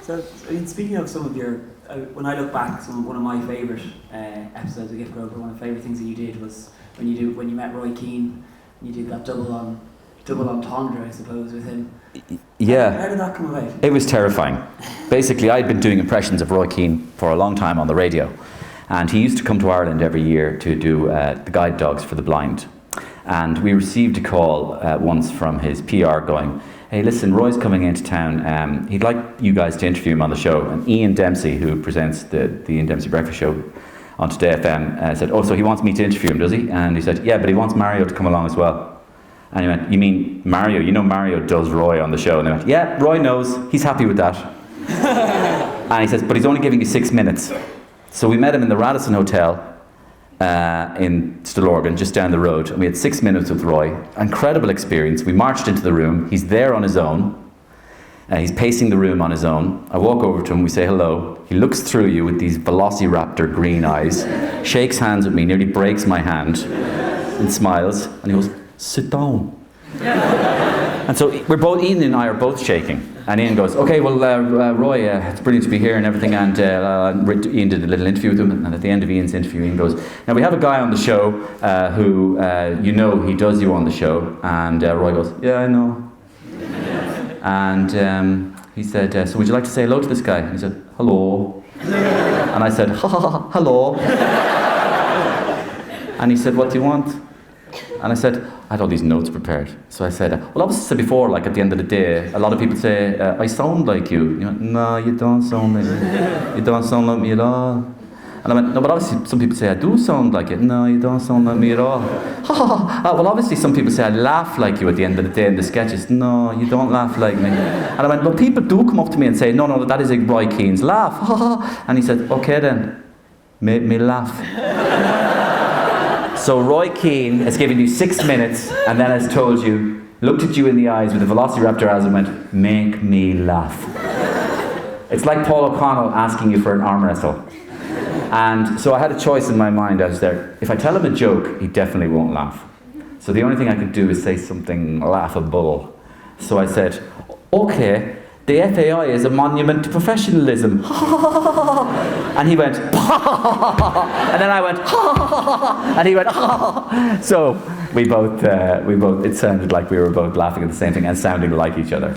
So, I mean, speaking of some of your, when I look back, one of my favourite episodes of Gift Grub, one of the favourite things that you did was when you met Roy Keane, you did that double entendre, I suppose, with him. Yeah. How did that come about? It was terrifying. Basically, I'd been doing impressions of Roy Keane for a long time on the radio, and he used to come to Ireland every year to do the guide dogs for the blind. And we received a call once from his PR going, "Hey, listen, Roy's coming into town. He'd like you guys to interview him on the show." And Ian Dempsey, who presents the Ian Dempsey Breakfast Show on Today FM, said, "Oh, so he wants me to interview him, does he?" And he said, "Yeah, but he wants Mario to come along as well." And he went, "You mean Mario? You know Mario does Roy on the show." And they went, "Yeah, Roy knows. He's happy with that." And he says, "But he's only giving you 6 minutes." So we met him in the Radisson Hotel in Stillorgan, just down the road. And we had 6 minutes with Roy. Incredible experience. We marched into the room. He's there on his own. He's pacing the room on his own. I walk over to him. We say hello. He looks through you with these velociraptor green eyes, shakes hands with me, nearly breaks my hand, and smiles. And he goes, "Sit down." And so we're both, Ian and I are both shaking. And Ian goes, "Okay, well, Roy, it's brilliant to be here and everything." And Ian did a little interview with him. And at the end of Ian's interview, Ian goes, "Now we have a guy on the show who, he does you on the show." And Roy goes, "Yeah, I know." And he said, "So would you like to say hello to this guy?" And he said, "Hello." And I said, "Ha ha ha, hello." And he said, "What do you want?" And I said, I had all these notes prepared. So I said, "Well, obviously said before, like at the end of the day, a lot of people say, I sound like you." And he went, "No, you don't sound like me. You don't sound like me at all." And I went, "No, but obviously some people say I do sound like it." "No, you don't sound like me at all." "Well, obviously some people say I laugh like you at the end of the day in the sketches." "No, you don't laugh like me." And I went, "But people do come up to me and say, no, that is a Roy Keane's laugh." And he said, "Okay then, make me laugh." So Roy Keane has given you 6 minutes and then has told you, looked at you in the eyes with a velociraptor eyes and went, "Make me laugh." It's like Paul O'Connell asking you for an arm wrestle. And so I had a choice in my mind. I was there. If I tell him a joke, he definitely won't laugh. So the only thing I could do is say something laughable. So I said, "Okay, the FAI is a monument to professionalism." And he went, and then I went, and he went, so we both, it sounded like we were both laughing at the same thing and sounding like each other.